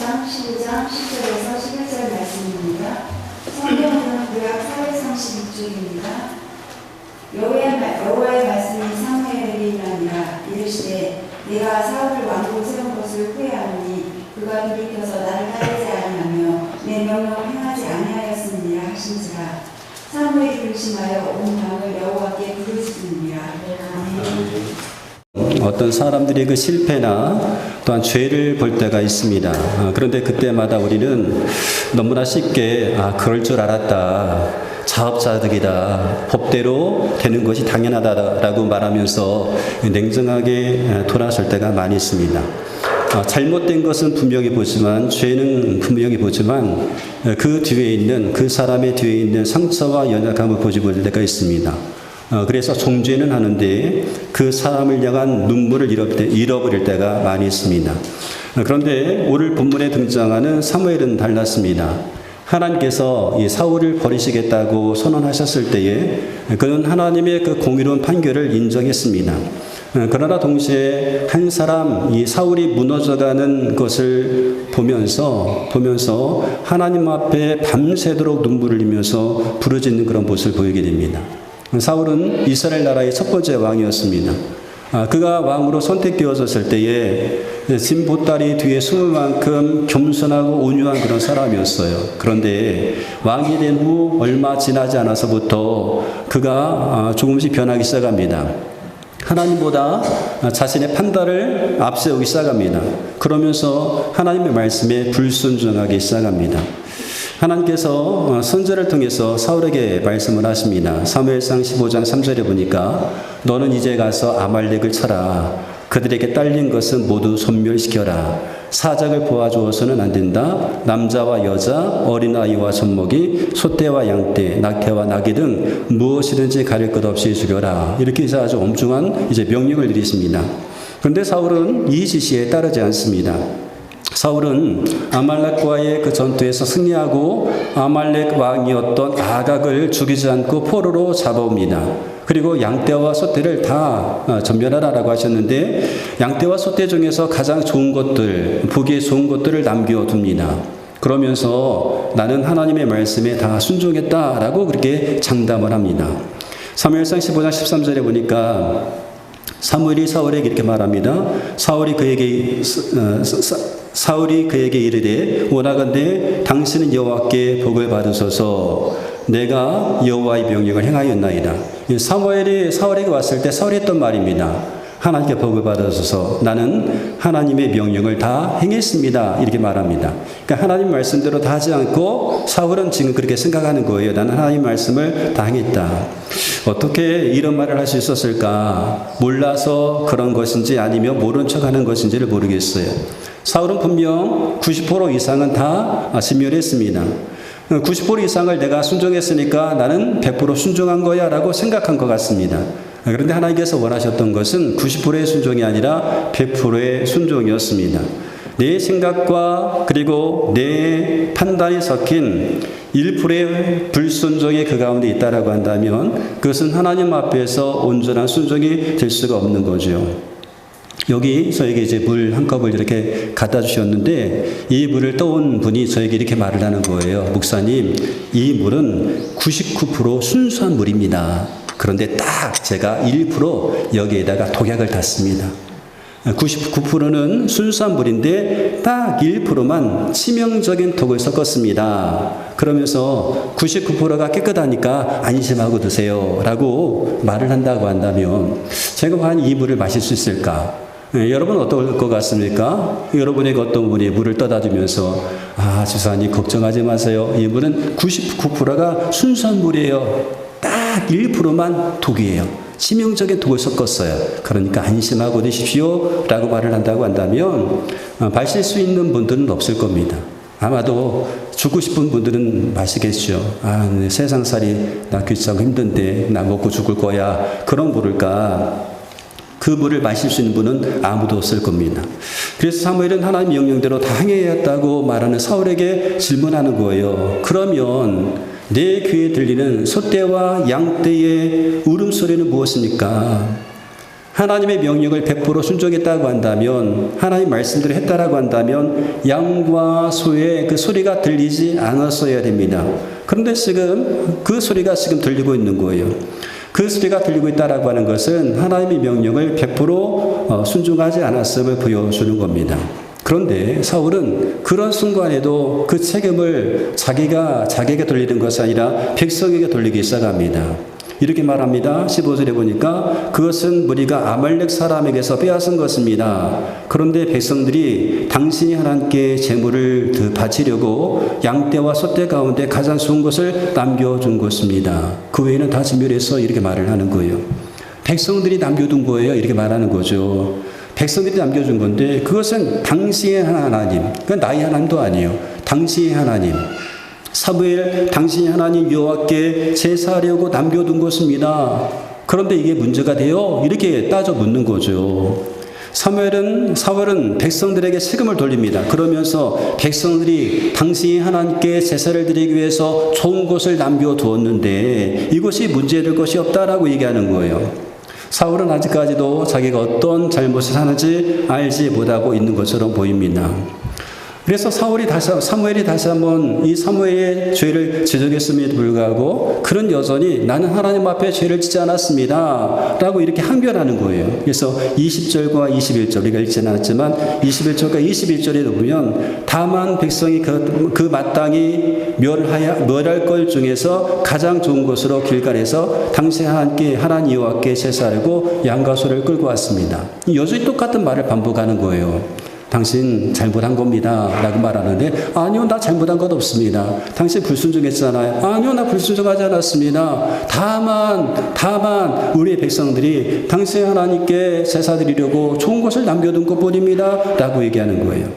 사무엘상 15장 10절에서 11절 말씀입니다. 성경은 구약 436쪽입니다. 여호와의 말씀이 사무엘에게 임하니라. 이르시되 내가 사울을 왕으로 세운 것을 후회하노니 그가 돌이켜서 나를 따르지 아니하며 내 명령을 행하지 아니하였음이니라 하신지라. 사무엘이 불심하여 온 방을 여호와께 부르짖으니라. 어떤 사람들이 그 실패나 또한 죄를 볼 때가 있습니다. 그런데 그때마다 우리는 너무나 쉽게 그럴 줄 알았다, 자업자득이다, 법대로 되는 것이 당연하다라고 말하면서 냉정하게 돌아설 때가 많이 있습니다. 잘못된 것은 분명히 보지만, 죄는 분명히 보지만 그 뒤에 있는, 그 사람의 뒤에 있는 상처와 연약함을 보지 못할 때가 있습니다. 그래서 정죄는 하는데 그 사람을 향한 눈물을 잃어버릴 때가 많이 있습니다. 그런데 오늘 본문에 등장하는 사무엘은 달랐습니다. 하나님께서 이 사울을 버리시겠다고 선언하셨을 때에 그는 하나님의 그 공의로운 판결을 인정했습니다. 그러나 동시에 한 사람, 이 사울이 무너져가는 것을 보면서 하나님 앞에 밤새도록 눈물을 흘리면서 부르짖는 그런 모습을 보이게 됩니다. 사울은 이스라엘 나라의 첫 번째 왕이었습니다. 그가 왕으로 선택되어졌을 때에 진 보따리 뒤에 숨을 만큼 겸손하고 온유한 그런 사람이었어요. 그런데 왕이 된 후 얼마 지나지 않아서부터 그가 조금씩 변하기 시작합니다. 하나님보다 자신의 판단을 앞세우기 시작합니다. 그러면서 하나님의 말씀에 불순종하기 시작합니다. 하나님께서 선지자를 통해서 사울에게 말씀을 하십니다. 사무엘상 15장 3절에 보니까 너는 이제 가서 아말렉을 쳐라. 그들에게 딸린 것은 모두 소멸시켜라. 사적을 보아주어서는 안 된다. 남자와 여자, 어린아이와 젖먹이, 소떼와 양떼, 낙태와 나귀 등 무엇이든지 가릴 것 없이 죽여라. 이렇게 해서 아주 엄중한 명령을 내리십니다. 그런데 사울은 이 지시에 따르지 않습니다. 사울은 아말렉과의 그 전투에서 승리하고 아말렉 왕이었던 아각을 죽이지 않고 포로로 잡아옵니다. 그리고 양떼와 소떼를 다 전멸하라고 하셨는데 양떼와 소떼 중에서 가장 좋은 것들, 보기에 좋은 것들을 남겨둡니다. 그러면서 나는 하나님의 말씀에 다 순종했다라고 그렇게 장담을 합니다. 사무엘상 15장 13절에 보니까 사무엘이 사울에게 이렇게 말합니다. 사울이 그에게 이르되 원하건대 당신은 여호와께 복을 받으소서. 내가 여호와의 명령을 행하였나이다. 사무엘이 사울에게 왔을 때 사울이 했던 말입니다. 하나님께 복을 받으소서. 나는 하나님의 명령을 다 행했습니다. 이렇게 말합니다. 그러니까 하나님 말씀대로 다 하지 않고 사울은 지금 그렇게 생각하는 거예요. 나는 하나님 말씀을 다 행했다. 어떻게 이런 말을 할 수 있었을까? 몰라서 그런 것인지 아니면 모른 척하는 것인지를 모르겠어요. 사울은 분명 90% 이상은 다 신멸했습니다. 90% 이상을 내가 순종했으니까 나는 100% 순종한 거야 라고 생각한 것 같습니다. 그런데 하나님께서 원하셨던 것은 90%의 순종이 아니라 100%의 순종이었습니다. 내 생각과 그리고 내 판단이 섞인 1%의 불순종이 그 가운데 있다라고 한다면 그것은 하나님 앞에서 온전한 순종이 될 수가 없는 거죠. 여기 저에게 물 한 컵을 이렇게 갖다 주셨는데 이 물을 떠온 분이 저에게 이렇게 말을 하는 거예요. 목사님, 이 물은 99% 순수한 물입니다. 그런데 딱 제가 1% 여기에다가 독약을 탔습니다. 99%는 순수한 물인데 딱 1%만 치명적인 독을 섞었습니다. 그러면서 99%가 깨끗하니까 안심하고 드세요 라고 말을 한다고 한다면 제가 과연 이 물을 마실 수 있을까? 여러분 어떨 것 같습니까? 여러분에게 어떤 분이 물을 떠다 주면서 지사님 걱정하지 마세요. 이 물은 99%가 순수한 물이에요. 딱 1%만 독이에요. 치명적인 독을 섞었어요. 그러니까 안심하고 드십시오 라고 말을 한다고 한다면 마실 수 있는 분들은 없을 겁니다. 아마도 죽고 싶은 분들은 마시겠죠. 세상살이 나 귀찮고 힘든데 나 먹고 죽을 거야. 그런 물을까? 그 물을 마실 수 있는 분은 아무도 없을 겁니다. 그래서 사무엘은 하나님 명령대로 다 행해야 했다고 말하는 사울에게 질문하는 거예요. 그러면 내 귀에 들리는 소떼와 양떼의 울음소리는 무엇입니까? 하나님의 명령을 100% 순종했다고 한다면, 하나님 말씀대로 했다라고 한다면 양과 소의 그 소리가 들리지 않았어야 됩니다. 그런데 지금 그 소리가 지금 들리고 있는 거예요. 그 소리가 들리고 있다라고 하는 것은 하나님의 명령을 100% 순종하지 않았음을 보여주는 겁니다. 그런데 사울은 그런 순간에도 그 책임을 자기에게 돌리는 것이 아니라 백성에게 돌리기 시작합니다. 이렇게 말합니다. 15절에 보니까 그것은 무리가 아말렉 사람에게서 빼앗은 것입니다. 그런데 백성들이 당신이 하나님께 제물을 바치려고 양떼와 소떼 가운데 가장 좋은 것을 남겨준 것입니다. 그 외에는 다 진멸해서 이렇게 말을 하는 거예요. 백성들이 남겨둔 거예요. 이렇게 말하는 거죠. 백성들이 남겨준 건데 그것은 당시의 하나님, 그건 나의 하나님도 아니에요. 당시의 하나님. 사무엘, 당신이 하나님 여호와께 제사하려고 남겨둔 것입니다. 그런데 이게 문제가 돼요? 이렇게 따져 묻는 거죠. 사울은 백성들에게 책임을 돌립니다. 그러면서 백성들이 당신이 하나님께 제사를 드리기 위해서 좋은 것을 남겨두었는데 이것이 문제될 것이 없다라고 얘기하는 거예요. 사울은 아직까지도 자기가 어떤 잘못을 하는지 알지 못하고 있는 것처럼 보입니다. 그래서 사무엘이 다시 한번 이 사무엘의 죄를 지적했음에도 불구하고 그는 여전히 나는 하나님 앞에 죄를 짓지 않았습니다 라고 이렇게 항변하는 거예요. 그래서 20절과 21절 우리가 읽지는 않았지만 21절과 21절에 보면 다만 백성이 그 마땅히 멸할 것 중에서 가장 좋은 것으로 길갈에서 당시 하나님 여호와께 제사하려고 양과 소를 끌고 왔습니다. 여전히 똑같은 말을 반복하는 거예요. 당신 잘못한 겁니다 라고 말하는데 아니요, 나 잘못한 것 없습니다. 당신 불순종했잖아요. 아니요, 나 불순종하지 않았습니다. 다만 우리 백성들이 당신 하나님께 제사 드리려고 좋은 것을 남겨둔 것뿐입니다 라고 얘기하는 거예요.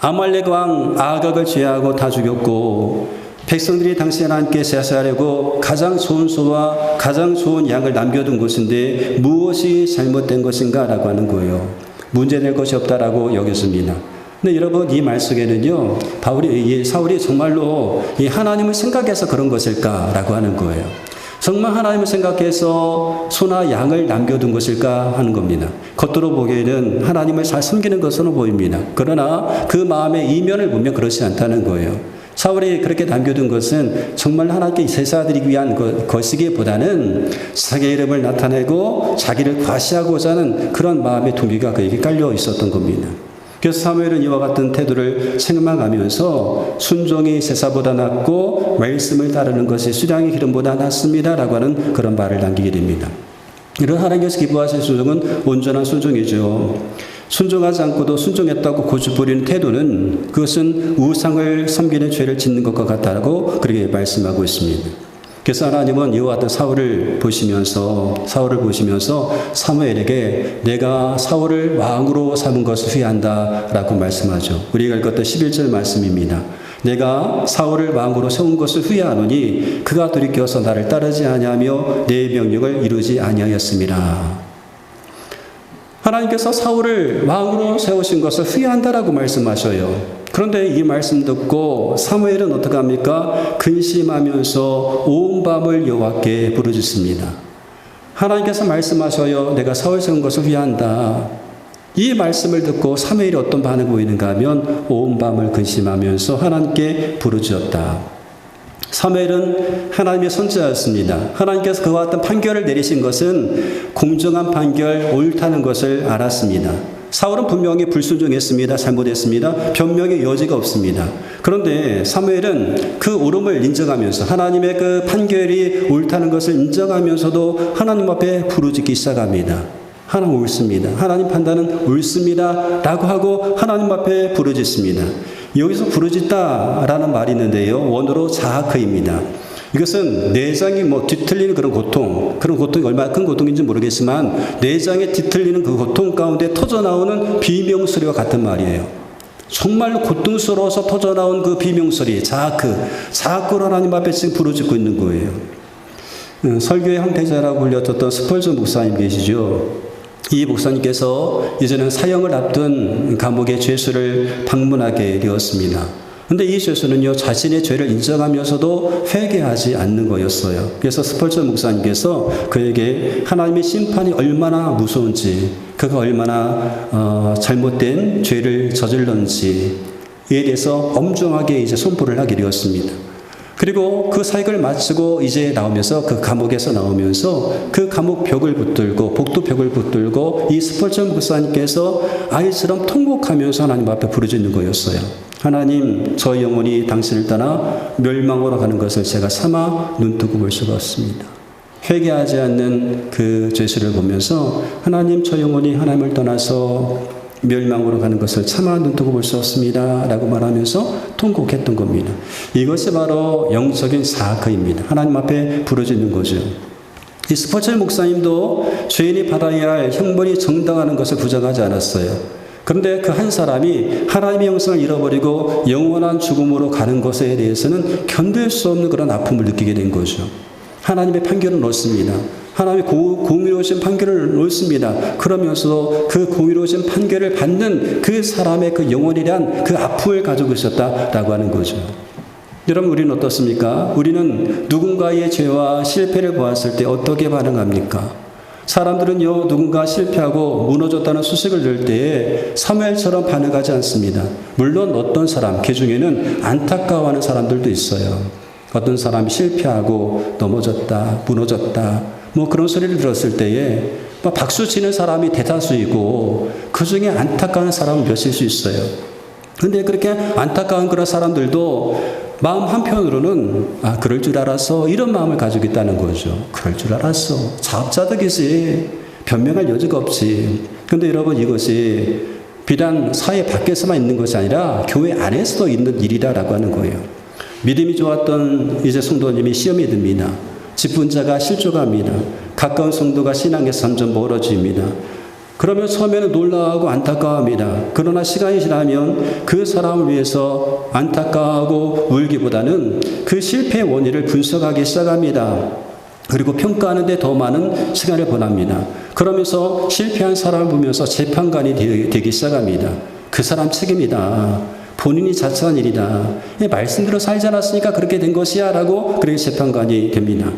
아말렉 왕 아각을 제하고 다 죽였고 백성들이 당시 하나님께 제사하려고 가장 좋은 소와 가장 좋은 양을 남겨둔 것인데 무엇이 잘못된 것인가 라고 하는 거예요. 문제될 것이 없다라고 여겼습니다. 근데 여러분 이 말 속에는요, 사울이 정말로 이 하나님을 생각해서 그런 것일까라고 하는 거예요. 정말 하나님을 생각해서 소나 양을 남겨둔 것일까 하는 겁니다. 겉으로 보기에는 하나님을 잘 섬기는 것으로 보입니다. 그러나 그 마음의 이면을 보면 그렇지 않다는 거예요. 사울이 그렇게 남겨둔 것은 정말 하나님께 제사드리기 위한 것이기보다는 자기 이름을 나타내고 자기를 과시하고자 하는 그런 마음의 동기가 그에게 깔려 있었던 겁니다. 그래서 사무엘은 이와 같은 태도를 책망하면서 순종이 제사보다 낫고 말씀을 따르는 것이 수량의 기름보다 낫습니다 라고 하는 그런 말을 남기게 됩니다. 이런 하나님께서 기뻐하실 순종은 온전한 순종이죠. 순종하지 않고도 순종했다고 고집부리는 태도는 그것은 우상을 섬기는 죄를 짓는 것과 같다고 그렇게 말씀하고 있습니다. 그래서 하나님은 이와 같은 사울을 보시면서 사무엘에게 내가 사울을 왕으로 삼은 것을 후회한다 라고 말씀하죠. 우리가 읽었던 11절 말씀입니다. 내가 사울을 왕으로 세운 것을 후회하노니 그가 돌이켜서 나를 따르지 아니하며 내 명령을 이루지 아니하였습니다. 하나님께서 사울을 왕으로 세우신 것을 후회한다라고 말씀하셔요. 그런데 이 말씀 듣고 사무엘은 어떻게 합니까? 근심하면서 온 밤을 여호와께 부르짖습니다. 하나님께서 말씀하셔요. 내가 사울 세운 것을 후회한다. 이 말씀을 듣고 사무엘이 어떤 반응을 보이는가 하면 온 밤을 근심하면서 하나님께 부르짖었다. 사무엘은 하나님의 선지자였습니다. 하나님께서 그와 같은 판결을 내리신 것은 공정한 판결, 옳다는 것을 알았습니다. 사울은 분명히 불순종했습니다. 잘못했습니다. 변명의 여지가 없습니다. 그런데 사무엘은 그 옳음을 인정하면서 하나님의 그 판결이 옳다는 것을 인정하면서도 하나님 앞에 부르짖기 시작합니다. 하나님 옳습니다. 하나님 판단은 옳습니다. 라고 하고 하나님 앞에 부르짖습니다. 여기서 부르짖다라는 말이 있는데요. 원어로 자아크입니다. 이것은 내장이 뒤틀리는 그런 고통이 얼마나 큰 고통인지 모르겠지만 내장에 뒤틀리는 그 고통 가운데 터져나오는 비명소리와 같은 말이에요. 정말로 고통스러워서 터져나온 그 비명소리, 자아크로 하나님 앞에 지금 부르짖고 있는 거예요. 설교의 황태자라고 불렸던 스펄전 목사님 계시죠. 이 목사님께서 이제는 사형을 앞둔 감옥의 죄수를 방문하게 되었습니다. 근데 이 죄수는요, 자신의 죄를 인정하면서도 회개하지 않는 거였어요. 그래서 스펄전 목사님께서 그에게 하나님의 심판이 얼마나 무서운지, 그가 얼마나 잘못된 죄를 저질렀는지에 대해서 엄중하게 이제 선포를 하게 되었습니다. 그리고 그 사역을 마치고 이제 나오면서 그 감옥에서 나오면서 그 감옥 벽을 붙들고 복도 벽을 붙들고 이 스펄전 목사님께서 아이처럼 통곡하면서 하나님 앞에 부르짖는 거였어요. 하나님, 저 영혼이 당신을 떠나 멸망으로 가는 것을 제가 차마 눈뜨고 볼 수가 없습니다. 회개하지 않는 그 죄수를 보면서 하나님, 저 영혼이 하나님을 떠나서 멸망으로 가는 것을 차마 눈뜨고 볼 수 없습니다 라고 말하면서 통곡했던 겁니다. 이것이 바로 영적인 사악입니다. 하나님 앞에 부르짖는 거죠. 이 스펄전 목사님도 죄인이 받아야 할 형벌이 정당하는 것을 부정하지 않았어요. 그런데 그 한 사람이 하나님의 영성을 잃어버리고 영원한 죽음으로 가는 것에 대해서는 견딜 수 없는 그런 아픔을 느끼게 된 거죠. 하나님의 판결은 옳습니다. 하나님의 공의로우신 판결을 옳습니다. 그러면서도 그 공의로우신 판결을 받는 그 사람의 그 영혼에 대한 그 아픔을 가지고 있었다라고 하는 거죠. 여러분, 우리는 어떻습니까? 우리는 누군가의 죄와 실패를 보았을 때 어떻게 반응합니까? 사람들은요, 누군가 실패하고 무너졌다는 소식을 들을 때에 사무엘처럼 반응하지 않습니다. 물론 어떤 사람, 그 중에는 안타까워하는 사람들도 있어요. 어떤 사람이 실패하고 넘어졌다, 무너졌다, 뭐 그런 소리를 들었을 때에 박수 치는 사람이 대다수이고 그 중에 안타까운 사람은 몇일 수 있어요. 근데 그렇게 안타까운 그런 사람들도 마음 한편으로는 그럴 줄 알았어, 이런 마음을 가지고 있다는 거죠. 그럴 줄 알았어, 자업자득이지, 변명할 여지가 없지. 근데 여러분, 이것이 비단 사회 밖에서만 있는 것이 아니라 교회 안에서도 있는 일이다라고 하는 거예요. 믿음이 좋았던 이제 성도님이 시험이 듭니다. 직분자가 실족합니다. 가까운 성도가 신앙에서 점점 멀어집니다. 그러면 처음에는 놀라워하고 안타까워합니다. 그러나 시간이 지나면 그 사람을 위해서 안타까워하고 울기보다는 그 실패의 원인을 분석하기 시작합니다. 그리고 평가하는데 더 많은 시간을 보냅니다. 그러면서 실패한 사람을 보면서 재판관이 되기 시작합니다. 그 사람 책임이다. 본인이 자처한 일이다. 말씀대로 살지 않았으니까 그렇게 된 것이야 라고 그렇게 재판관이 됩니다.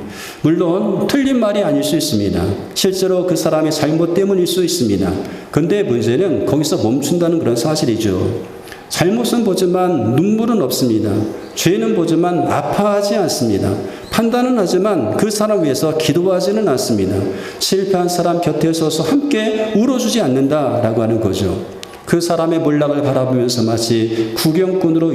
물론 틀린 말이 아닐 수 있습니다. 실제로 그 사람의 잘못 때문일 수 있습니다. 그런데 문제는 거기서 멈춘다는 그런 사실이죠. 잘못은 보지만 눈물은 없습니다. 죄는 보지만 아파하지 않습니다. 판단은 하지만 그 사람 위해서 기도하지는 않습니다. 실패한 사람 곁에 서서 함께 울어주지 않는다라고 하는 거죠. 그 사람의 몰락을 바라보면서 마치 구경꾼으로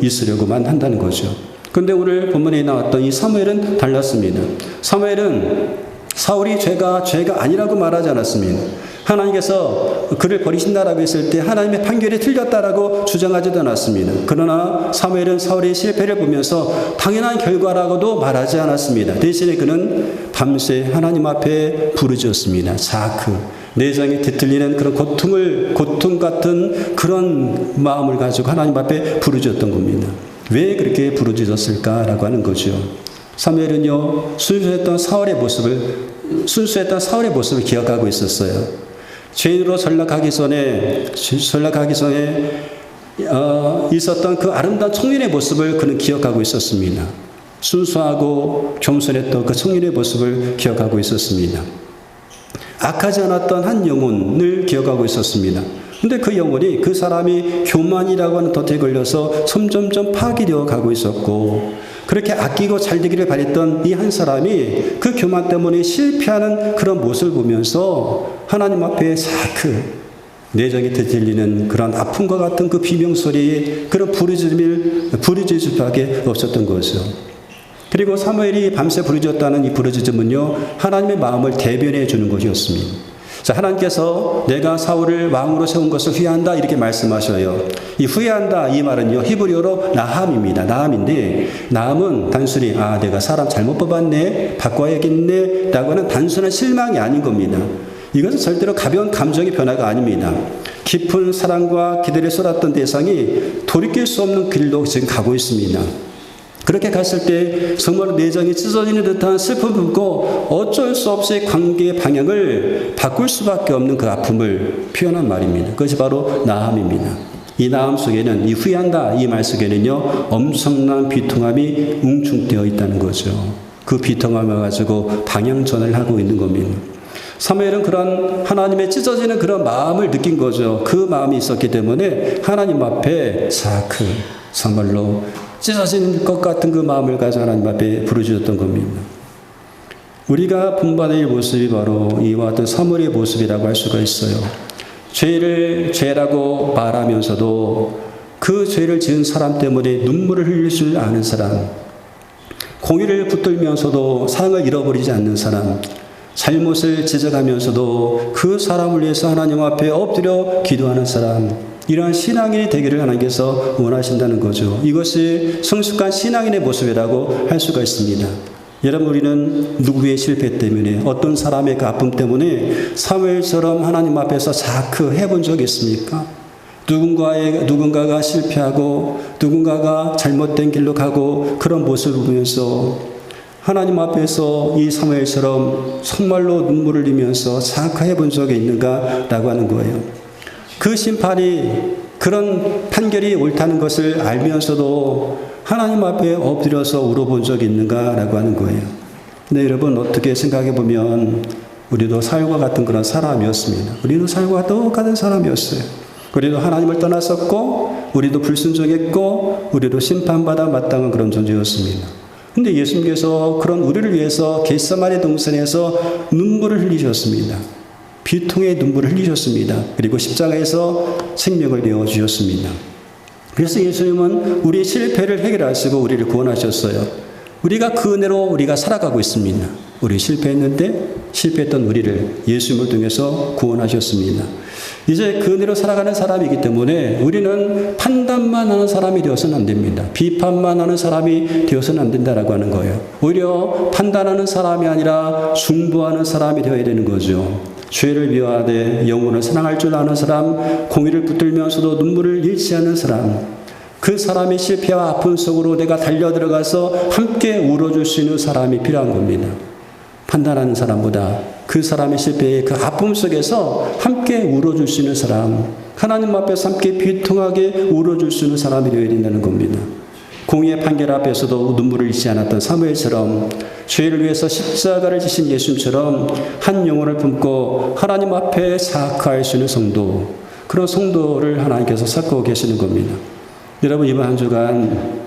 있으려고만 한다는 거죠. 그런데 오늘 본문에 나왔던 이 사무엘은 달랐습니다. 사무엘은 사울이 죄가 아니라고 말하지 않았습니다. 하나님께서 그를 버리신다라고 했을 때 하나님의 판결이 틀렸다라고 주장하지도 않았습니다. 그러나 사무엘은 사울의 실패를 보면서 당연한 결과라고도 말하지 않았습니다. 대신에 그는 밤새 하나님 앞에 부르짖었습니다. 내장에 뒤틀리는 그런 고통 같은 그런 마음을 가지고 하나님 앞에 부르짖었던 겁니다. 왜 그렇게 부르짖었을까라고 하는 거죠. 사무엘은요, 순수했던 사울의 모습을 기억하고 있었어요. 죄인으로 전락하기 전에 있었던 그 아름다운 청년의 모습을 그는 기억하고 있었습니다. 순수하고 겸손했던 그 청년의 모습을 기억하고 있었습니다. 악하지 않았던 한 영혼을 기억하고 있었습니다. 근데 그 영혼이 그 사람이 교만이라고 하는 덫에 걸려서 점점점 파괴되어 가고 있었고, 그렇게 아끼고 잘되기를 바랬던 이 한 사람이 그 교만 때문에 실패하는 그런 모습을 보면서 하나님 앞에 내정이 뒤틀리는 그런 아픔과 같은 그 비명소리에 그런 부르짖을 수밖에 없었던 거죠. 그리고 사무엘이 밤새 부르짖었다는 이 부르짖음은요, 하나님의 마음을 대변해 주는 것이었습니다. 자, 하나님께서 내가 사울을 왕으로 세운 것을 후회한다 이렇게 말씀하셔요. 이 후회한다 이 말은요, 히브리어로 나함입니다. 나함인데, 나함은 단순히 내가 사람 잘못 뽑았네, 바꿔야겠네 라고 하는 단순한 실망이 아닌 겁니다. 이것은 절대로 가벼운 감정의 변화가 아닙니다. 깊은 사랑과 기대를 쏟았던 대상이 돌이킬 수 없는 길로 지금 가고 있습니다. 그렇게 갔을 때 정말 내장이 찢어지는 듯한 슬픔을 품고 어쩔 수 없이 관계의 방향을 바꿀 수밖에 없는 그 아픔을 표현한 말입니다. 그것이 바로 나함입니다. 이 마음 속에는, 이 후회한다 이 말 속에는요, 엄청난 비통함이 웅충되어 있다는 거죠. 그 비통함을 가지고 방향전을 하고 있는 겁니다. 사무엘은 그런 하나님의 찢어지는 그런 마음을 느낀 거죠. 그 마음이 있었기 때문에 하나님 앞에 정말로 찢어진 것 같은 그 마음을 가지고 하나님 앞에 부르짖었던 겁니다. 우리가 본받아야 할 모습이 바로 이와 같은 사무엘의 모습이라고 할 수가 있어요. 죄를 죄라고 말하면서도 그 죄를 지은 사람 때문에 눈물을 흘릴 줄 아는 사람, 공의를 붙들면서도 사랑을 잃어버리지 않는 사람, 잘못을 지적하면서도 그 사람을 위해서 하나님 앞에 엎드려 기도하는 사람, 이러한 신앙인이 되기를 하나님께서 원하신다는 거죠. 이것이 성숙한 신앙인의 모습이라고 할 수가 있습니다. 여러분, 우리는 누구의 실패 때문에, 어떤 사람의 그 아픔 때문에 사무엘처럼 하나님 앞에서 해본 적이 있습니까? 누군가가 실패하고 누군가가 잘못된 길로 가고 그런 모습을 보면서 하나님 앞에서 이 사무엘처럼 정말로 눈물을 흘리면서 자학해 본 적이 있는가라고 하는 거예요. 그 심판이, 그런 판결이 옳다는 것을 알면서도 하나님 앞에 엎드려서 울어본 적이 있는가라고 하는 거예요. 근데 여러분, 어떻게 생각해 보면 우리도 사울과 같은 그런 사람이었습니다. 우리도 사울과 똑같은 사람이었어요. 우리도 하나님을 떠났었고, 우리도 불순종했고, 우리도 심판받아 마땅한 그런 존재였습니다. 근데 예수님께서 그런 우리를 위해서 겟세마네 동산에서 눈물을 흘리셨습니다. 비통의 눈물을 흘리셨습니다. 그리고 십자가에서 생명을 내어주셨습니다. 그래서 예수님은 우리의 실패를 해결하시고 우리를 구원하셨어요. 우리가 그 은혜로 우리가 살아가고 있습니다. 우리 실패했는데 실패했던 우리를 예수님을 통해서 구원하셨습니다. 이제 그 은혜로 살아가는 사람이기 때문에 우리는 판단만 하는 사람이 되어서는 안 됩니다. 비판만 하는 사람이 되어서는 안 된다라고 하는 거예요. 오히려 판단하는 사람이 아니라 중보하는 사람이 되어야 되는 거죠. 죄를 미워하되 영혼을 사랑할 줄 아는 사람, 공의를 붙들면서도 눈물을 잃지 않는 사람, 그 사람의 실패와 아픔 속으로 내가 달려들어가서 함께 울어줄 수 있는 사람이 필요한 겁니다. 판단하는 사람보다 그 사람의 실패의 그 아픔 속에서 함께 울어줄 수 있는 사람, 하나님 앞에서 함께 비통하게 울어줄 수 있는 사람이 되어야 된다는 겁니다. 공의의 판결 앞에서도 눈물을 잃지 않았던 사무엘처럼, 죄를 위해서 십자가를 지신 예수님처럼 한 영혼을 품고 하나님 앞에 사악할 수 있는 성도, 그런 성도를 하나님께서 찾고 계시는 겁니다. 여러분, 이번 한 주간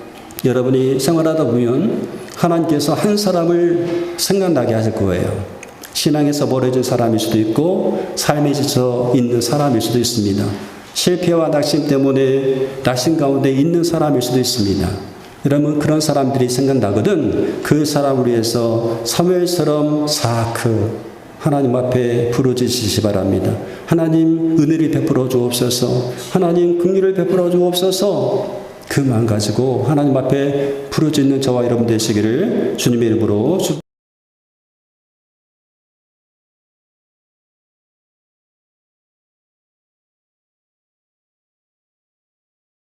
여러분이 생활하다 보면 하나님께서 한 사람을 생각나게 하실 거예요. 신앙에서 멀어진 사람일 수도 있고 삶에 지쳐 있는 사람일 수도 있습니다. 실패와 낙심 때문에 낙심 가운데 있는 사람일 수도 있습니다. 여러분, 그런 사람들이 생각나거든 그 사람을 위해서 사무엘처럼 하나님 앞에 부르짖으시기 바랍니다. 하나님, 은혜를 베풀어 주옵소서. 하나님, 긍휼을 베풀어 주옵소서. 그 마음 가지고 하나님 앞에 부르짖는 저와 여러분 되시기를 주님의 이름으로